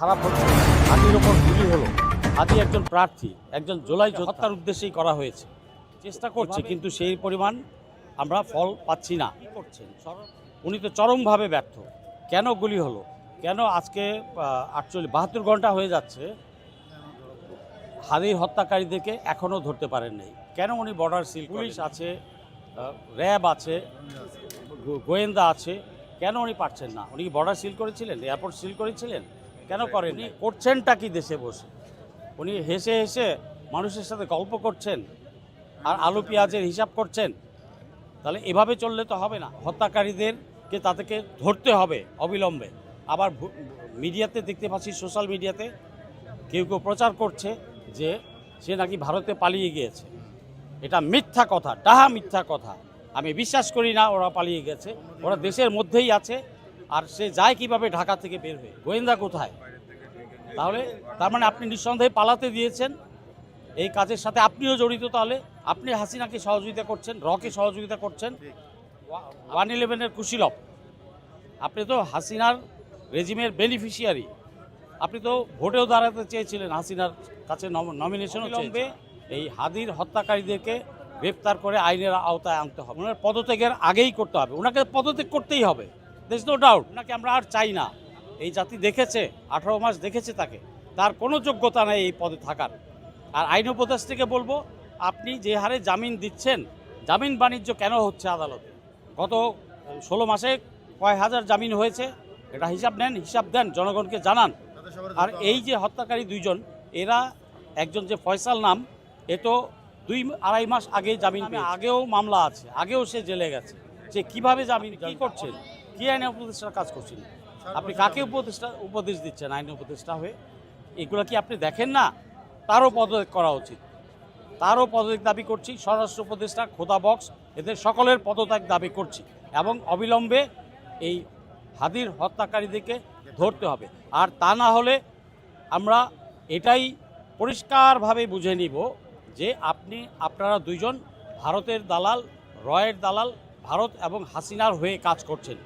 খারাপ হচ্ছে। হাদির ওপর গুলি হলো। হাদি একজন প্রার্থী, একজন জুলাই হত্যার উদ্দেশ্যেই করা হয়েছে। চেষ্টা করছে, কিন্তু সেই পরিমাণ আমরা ফল পাচ্ছি না। কি করছেন? উনি তো চরমভাবে ব্যর্থ। কেন গুলি হলো? কেন আজকে 72 ঘন্টা হয়ে যাচ্ছে, হাদির হত্যাকারীদেরকে এখনও ধরতে পারেন নাই? কেন উনি বর্ডার সিল? পুলিশ আছে, র্যাব আছে, গোয়েন্দা আছে, কেন উনি পারছেন না? উনি কি বর্ডার সিল করেছিলেন, এয়ারপোর্ট সিল করেছিলেন? কেন করেন? উনি করছেনটা কি দেশে বসে? উনি হেসে হেসে মানুষের সাথে গল্প করছেন আর আলু পেঁয়াজের হিসাব করছেন। তাহলে এভাবে চললে তো হবে না। হত্যাকারীদেরকে তাদেরকে ধরতে হবে অবিলম্বে। আবার মিডিয়াতে দেখতে পাচ্ছি, সোশ্যাল মিডিয়াতে কেউ কেউ প্রচার করছে যে সে নাকি ভারতে পালিয়ে গিয়েছে। এটা মিথ্যা কথা, ডাহা মিথ্যা কথা। আমি বিশ্বাস করি না ওরা পালিয়ে গেছে। ওরা দেশের মধ্যেই আছে। আর সে যায় কিভাবে ঢাকা থেকে বের হয়ে? গোয়েন্দা কোথায়? তাহলে তার মানে আপনি নিঃসন্দেহে পালাতে দিয়েছেন। এই কাজের সাথে আপনিও জড়িত। তাহলে আপনি হাসিনাকে সহযোগিতা করছেন, রকে সহযোগিতা করছেন। 111-এর কুশীলব। আপনি তো হাসিনার রেজিমের বেনিফিশিয়ারি। আপনি তো ভোটেও দাঁড়াতে চেয়েছিলেন, হাসিনার কাছে নমিনেশনও চেয়েছিলেন। এই হাদির হত্যাকারীদেরকে গ্রেপ্তার করে আইনের আওতায় আনতে হবে। ওনার পদত্যাগের আগেই করতে হবে। ওনাকে পদত্যাগ করতেই হবে, দেয়ার ইজ নো ডাউট। ওনাকে আমরা আর চাই না। এই জাতি দেখেছে, 18 মাস দেখেছে তাকে। তার কোনো যোগ্যতা নেই এই পদে থাকার। আর আইন উপদেষ্টাকে বলবো, আপনি যে হারে জামিন দিচ্ছেন, জামিন বাণিজ্য কেন হচ্ছে আদালতে? গত 16 মাসে কয় হাজার জামিন হয়েছে? এটা হিসাব নেন, হিসাব দেন, জনগণকে জানান। আর এই যে হত্যাকারী দুইজন, এরা একজন যে ফয়সাল নাম, এ তো 2-2.5 মাস আগে জামিন পেয়েছে। আগেও মামলা আছে, আগেও সে জেলে গেছে। সে কিভাবে জামিন? কি করছেন? কি আইন উপদেষ্টার কাজ করছেন? আপনি কাকে উপদেশ দিচ্ছেন আইন উপদেষ্টা হয়ে? এগুলো কি আপনি দেখেন না? তারও পদত্যাগ করা উচিত। তারও পদত্যাগ দাবি করছি। স্বরাষ্ট্র উপদেষ্টা, খোদা বক্স, এদের সকলের পদত্যাগ দাবি করছি। এবং অবিলম্বে এই হাদির হত্যাকারীদেরকে ধরতে হবে। আর তা না হলে আমরা এটাই পরিষ্কারভাবে বুঝে নিব যে আপনারা দুইজন ভারতের দালাল, রয়ের দালাল, ভারত এবং হাসিনার হয়ে কাজ করছেন।